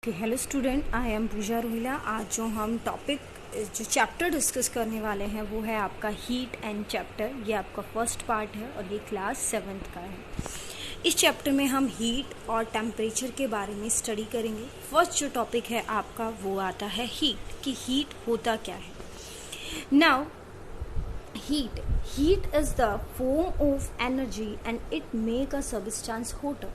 Okay hello student, I am Pooja Rohila. आज जो हम जो चैप्टर डिस्कस करने वाले हैं वो है आपका हीट एंड चैप्टर। ये आपका फर्स्ट पार्ट है और ये क्लास 7th का है। इस चैप्टर में हम हीट और टेम्परेचर के बारे में स्टडी करेंगे। फर्स्ट जो टॉपिक है आपका वो आता है हीट, कि हीट होता क्या है। Now heat is the form of energy and it make a substance hotter.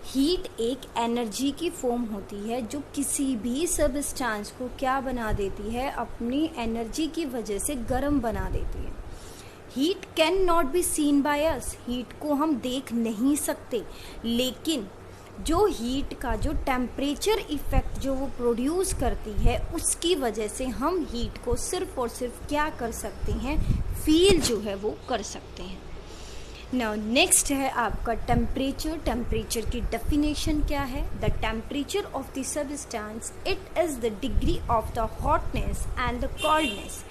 Heat एक एनर्जी की फॉर्म होती है जो किसी भी सबस्टांस को क्या बना देती है, अपनी एनर्जी की वजह से गर्म बना देती है। Heat can not be seen by us, heat को हम देख नहीं सकते, लेकिन जो हीट का जो टेम्परेचर इफेक्ट जो वो प्रोड्यूस करती है उसकी वजह से हम हीट को सिर्फ और सिर्फ क्या कर सकते हैं, फील जो है वो कर सकते हैं। नाउ नेक्स्ट है आपका टेम्परेचर। टेम्परेचर की डेफिनेशन क्या है? The temperature of the substance, it is the degree of the hotness and the coldness.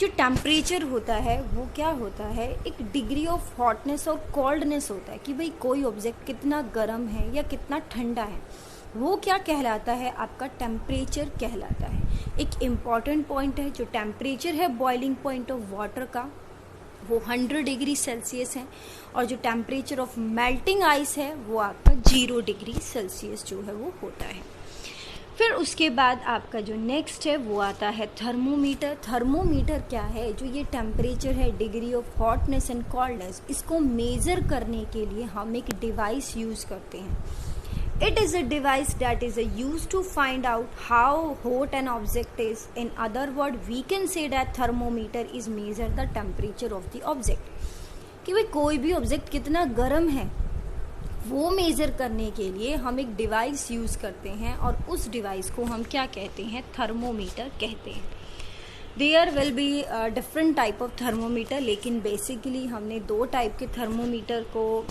जो टेम्परेचर होता है वो क्या होता है, एक डिग्री ऑफ हॉटनेस और कोल्डनेस होता है कि भाई कोई ऑब्जेक्ट कितना गर्म है या कितना ठंडा है, वो क्या कहलाता है, आपका टेम्परेचर कहलाता है। एक इम्पॉर्टेंट पॉइंट है, जो टेम्परेचर है बॉइलिंग पॉइंट ऑफ वाटर का वो 100 डिग्री सेल्सियस है, और जो टेम्परेचर ऑफ मेल्टिंग आइस है वो आपका 0 डिग्री सेल्सियस जो है वो होता है। फिर उसके बाद आपका जो नेक्स्ट है वो आता है थर्मोमीटर। थर्मोमीटर क्या है? जो ये टेम्परेचर है, degree of hotness and coldness, इसको मेज़र करने के लिए हम एक डिवाइस यूज़ करते हैं। It is a device that is used to find out how hot an object is. In other words, we can say that thermometer is measure the temperature of the object. कि भाई कोई भी object कितना गर्म है वो measure करने के लिए हम एक डिवाइस यूज़ करते हैं, और उस डिवाइस को हम क्या कहते हैं, थर्मोमीटर कहते हैं। There will be different type of thermometer, लेकिन बेसिकली हमने 2 टाइप के थर्मोमीटर को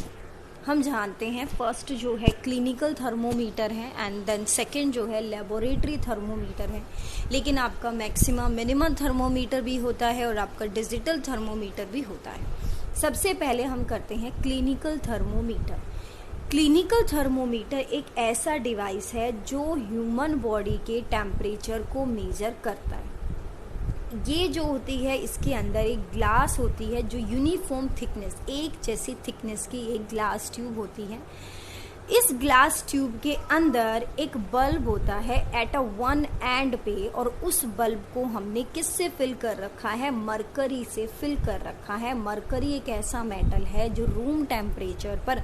हम जानते हैं। फर्स्ट जो है क्लिनिकल थर्मोमीटर है, एंड देन सेकंड जो है लेबोरेटरी थर्मोमीटर है। लेकिन आपका मैक्सिमम मिनिमम थर्मोमीटर भी होता है और आपका डिजिटल थर्मोमीटर भी होता है। सबसे पहले हम करते हैं क्लिनिकल थर्मोमीटर। क्लिनिकल थर्मोमीटर एक ऐसा डिवाइस है जो ह्यूमन बॉडी के टेम्परेचर को मेजर करता है। ये जो होती है, इसके अंदर एक ग्लास होती है जो यूनिफॉर्म थिकनेस, एक जैसी थिकनेस की एक ग्लास ट्यूब होती है। इस ग्लास ट्यूब के अंदर एक बल्ब होता है एट अ वन एंड पे, और उस बल्ब को हमने किससे फिल कर रखा है, मरकरी से फिल कर रखा है। मरकरी एक ऐसा मेटल है जो रूम टेम्परेचर पर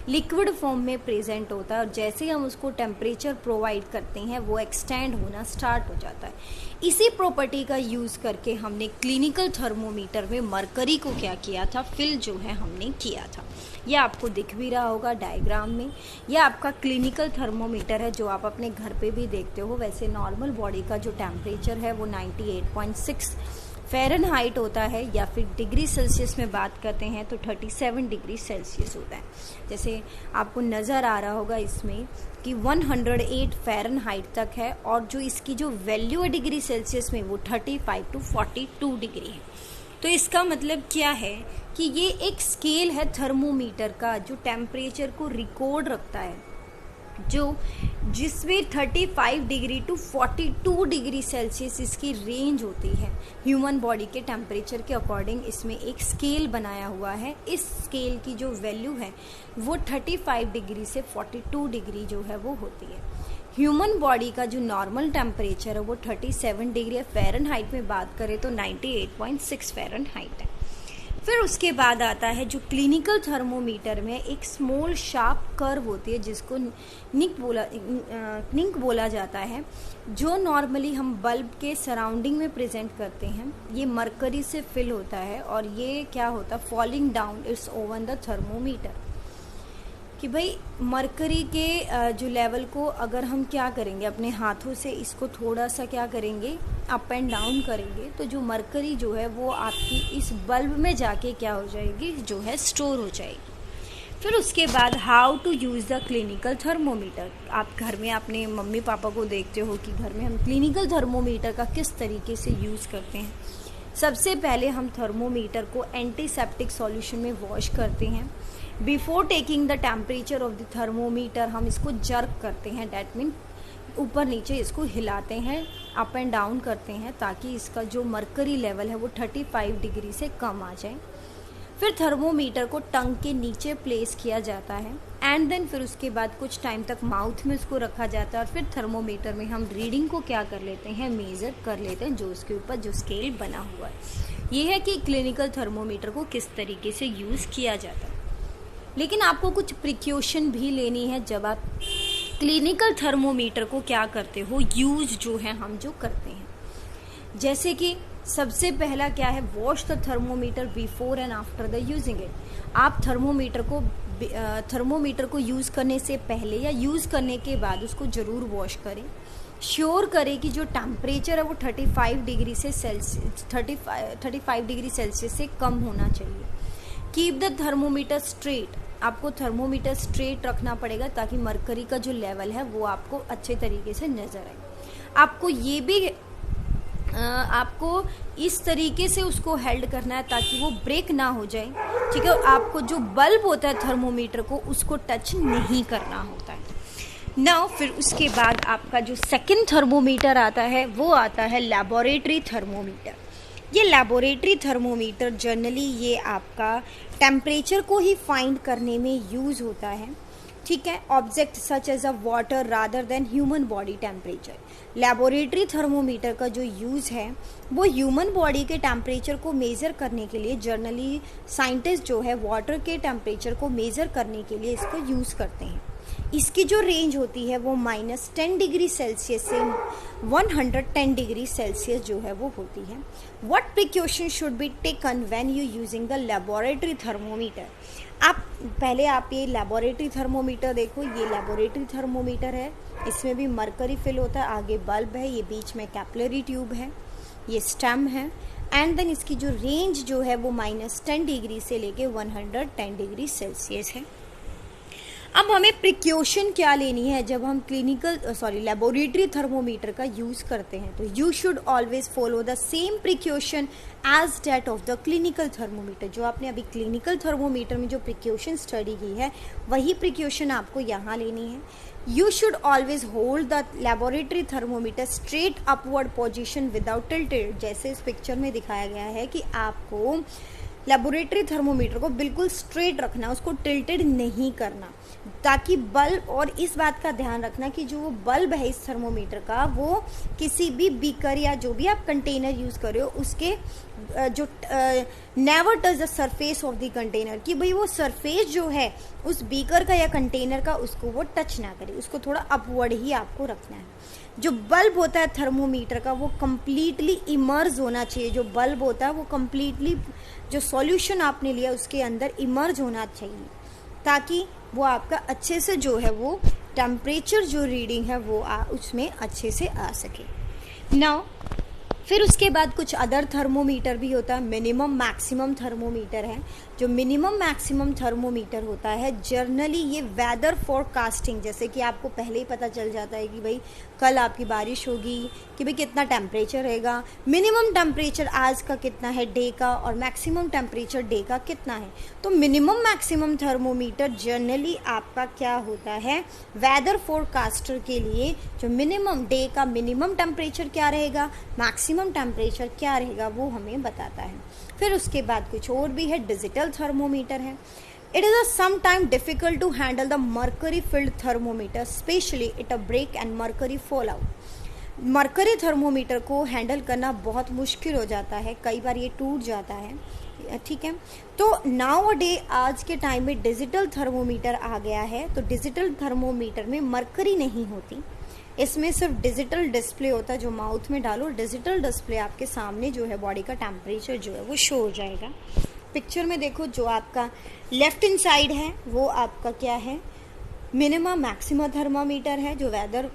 लिक्विड फॉर्म में प्रेजेंट होता है, और जैसे हम उसको टेम्परेचर प्रोवाइड करते हैं वो एक्सटेंड होना स्टार्ट हो जाता है। इसी प्रॉपर्टी का यूज़ करके हमने क्लिनिकल थर्मोमीटर में मरकरी को क्या किया था, फिल जो है हमने किया था। यह आपको दिख भी रहा होगा डायग्राम में। यह आपका क्लिनिकल थर्मोमीटर है जो आप अपने घर पे भी देखते हो। वैसे नॉर्मल बॉडी का जो टेम्परेचर है वो 98.6 फ़ारेनहाइट होता है, या फिर डिग्री सेल्सियस में बात करते हैं तो 37 डिग्री सेल्सियस होता है। जैसे आपको नज़र आ रहा होगा इसमें कि 108 फ़ारेनहाइट तक है, और जो इसकी जो वैल्यू है डिग्री सेल्सियस में वो 35 to 42 डिग्री है। तो इसका मतलब क्या है कि ये एक स्केल है थर्मोमीटर का जो टेम्परेचर को रिकॉर्ड रखता है, जिसमें 35 डिग्री टू 42 डिग्री सेल्सियस इसकी रेंज होती है। ह्यूमन बॉडी के टेम्परेचर के अकॉर्डिंग इसमें एक स्केल बनाया हुआ है। इस स्केल की जो वैल्यू है वो 35 डिग्री से 42 डिग्री जो है वो होती है। ह्यूमन बॉडी का जो नॉर्मल टेम्परेचर है वो 37 डिग्री है। फ़ारेनहाइट में बात करें तो 98.6 फ़ारेनहाइट है। फिर उसके बाद आता है जो क्लिनिकल थर्मोमीटर में एक स्मॉल शार्प कर्व होती है जिसको निक बोला जाता है, जो नॉर्मली हम बल्ब के सराउंडिंग में प्रेजेंट करते हैं। ये मरकरी से फिल होता है, और ये क्या होता है, falling down it's oven the thermometer. कि भाई मरकरी के जो लेवल को अगर हम क्या करेंगे, अपने हाथों से इसको थोड़ा सा क्या करेंगे, अप एंड डाउन करेंगे, तो जो मरकरी जो है वो आपकी इस बल्ब में जाके क्या हो जाएगी, जो है स्टोर हो जाएगी। फिर उसके बाद how to use the clinical thermometer. आप घर में अपने मम्मी पापा को देखते हो कि घर में हम क्लिनिकल थर्मोमीटर का किस तरीके से यूज़ करते हैं। सबसे पहले हम थर्मोमीटर को एंटीसेप्टिक सॉल्यूशन में वॉश करते हैं। Before taking the temperature of the thermometer हम इसको जर्क करते हैं, डैट मीन ऊपर नीचे इसको हिलाते हैं, अप एंड डाउन करते हैं, ताकि इसका जो मरकरी लेवल है वो 35 डिग्री से कम आ जाए। फिर थर्मोमीटर को टंग के नीचे प्लेस किया जाता है एंड देन फिर उसके बाद कुछ टाइम तक माउथ में उसको रखा जाता है और फिर थर्मोमीटर में हम रीडिंग को क्या कर लेते हैं, मेज़र कर लेते हैं, जो उसके ऊपर जो स्केल बना हुआ है। ये है कि क्लिनिकल थर्मोमीटर को किस तरीके से यूज़ किया जाता है। लेकिन आपको कुछ प्रिकॉशन भी लेनी है जब आप क्लिनिकल थर्मोमीटर को क्या करते हो, यूज़ जो है हम जो करते हैं। जैसे कि सबसे पहला क्या है, wash the thermometer before and after the using it. आप थर्मोमीटर को यूज़ करने से पहले या यूज़ करने के बाद उसको ज़रूर वॉश करें। श्योर करें कि जो टेम्परेचर है वो 35 डिग्री सेल्सियस से कम होना चाहिए। Keep the thermometer straight. आपको थर्मोमीटर स्ट्रेट रखना पड़ेगा ताकि मरकरी का जो लेवल है वो आपको अच्छे तरीके से नज़र आए। आपको ये भी आपको इस तरीके से उसको हेल्ड करना है ताकि वो ब्रेक ना हो जाए, ठीक है। आपको जो बल्ब होता है थर्मोमीटर को उसको टच नहीं करना होता है। नाउ फिर उसके बाद आपका जो सेकंड थर्मोमीटर आता है वो आता है लैबोरेटरी थर्मोमीटर। ये लैबोरेटरी थर्मोमीटर जनरली ये आपका टेम्परेचर को ही फाइंड करने में यूज़ होता है, ठीक है। Object such as a water rather than human body temperature. Laboratory thermometer का जो यूज़ है वो ह्यूमन बॉडी के टेम्परेचर को मेज़र करने के लिए, जनरली साइंटिस्ट जो है वाटर के टेम्परेचर को मेज़र करने के लिए इसको यूज़ करते हैं। इसकी जो रेंज होती है वो -10 डिग्री सेल्सियस से 110 डिग्री सेल्सियस जो है वो होती है। What precaution should be taken when you using the laboratory thermometer. आप ये लैबोरेटरी थर्मोमीटर देखो, ये लैबोरेटरी थर्मोमीटर है, इसमें भी मरकरी फिल होता है, आगे बल्ब है, ये बीच में कैपिलरी ट्यूब है, ये स्टेम है एंड देन इसकी जो रेंज जो है वो -10 डिग्री से लेके 110 डिग्री सेल्सियस है। अब हमें प्रिकॉशन क्या लेनी है जब हम लैबोरेटरी थर्मोमीटर का यूज़ करते हैं। तो you should always follow the same precaution as that of the clinical thermometer. जो आपने अभी क्लिनिकल थर्मोमीटर में जो प्रिकॉशन स्टडी की है वही प्रिकॉशन आपको यहाँ लेनी है। You should always hold the laboratory thermometer straight upward position without tilted. जैसे इस पिक्चर में दिखाया गया है कि आपको लैबोरेटरी थर्मोमीटर को बिल्कुल स्ट्रेट रखना, उसको टिल्टेड नहीं करना, ताकि बल्ब, और इस बात का ध्यान रखना कि जो वो बल्ब है इस थर्मोमीटर का वो किसी भी बीकर या जो भी आप कंटेनर यूज़ कर रहे हो उसके जो never touch the surface of the container, कि भाई वो सरफेस जो है उस बीकर का या कंटेनर का उसको वो टच ना करे, उसको थोड़ा अपवर्ड ही आपको रखना है। जो बल्ब होता है थर्मोमीटर का वो कम्प्लीटली इमर्ज होना चाहिए। जो बल्ब होता है वो कम्प्लीटली जो सॉल्यूशन आपने लिया उसके अंदर इमर्ज होना चाहिए, ताकि वो आपका अच्छे से जो है वो टेम्परेचर जो रीडिंग है वो उसमें अच्छे से आ सके। नाउ फिर उसके बाद कुछ अदर थर्मोमीटर भी होता है। मिनिमम मैक्सिमम थर्मोमीटर है। जो मिनिमम मैक्सिमम थर्मोमीटर होता है जनरली ये वेदर फोरकास्टिंग, जैसे कि आपको पहले ही पता चल जाता है कि भाई कल आपकी बारिश होगी, कि भाई कितना टेम्परेचर रहेगा, मिनिमम टेम्परेचर आज का कितना है डे का और मैक्सिमम टेम्परेचर डे का कितना है। तो मिनिमम मैक्सिमम थर्मोमीटर जनरली आपका क्या होता है, वेदर फोरकास्टर के लिए जो मिनिमम डे का मिनिमम टेम्परेचर क्या रहेगा, मैक्सिमम टेम्परेचर क्या रहेगा वो हमें बताता है। फिर उसके बाद कुछ और भी है, डिजिटल थर्मोमीटर है। It is a some time difficult to handle the mercury filled thermometer, especially it a break and mercury fall out. Mercury thermometer को हैंडल करना बहुत मुश्किल हो जाता है, कई बार ये टूट जाता है, ठीक है। तो नाउ डे आज के टाइम में डिजिटल थर्मोमीटर आ गया है। तो डिजिटल थर्मोमीटर में मर्करी नहीं होती, इसमें सिर्फ डिजिटल डिस्प्ले होता है। जो माउथ में डालो डिजिटल डिस्प्ले आपके सामने जो है बॉडी का टेम्परेचर जो है वो शो हो जाएगा। पिक्चर में देखो, जो आपका लेफ्ट इन साइड है वो आपका क्या है, मिनिमम मैक्सिमम थर्मामीटर है जो वेदर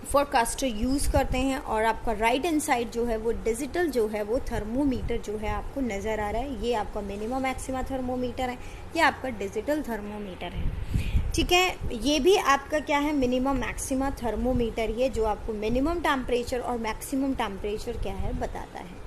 फोरकास्टर यूज़ करते हैं, और आपका राइट हैंड साइड जो है वो डिजिटल जो है वो थर्मोमीटर जो है आपको नज़र आ रहा है, ये आपका मिनिमम मैक्सिमा थर्मोमीटर है, ये आपका डिजिटल थर्मोमीटर है, ठीक है। ये भी आपका क्या है, मिनिमम मैक्सिमा थर्मोमीटर, ये जो आपको मिनिमम टेम्परेचर और मैक्सिमम टेम्परेचर क्या है बताता है।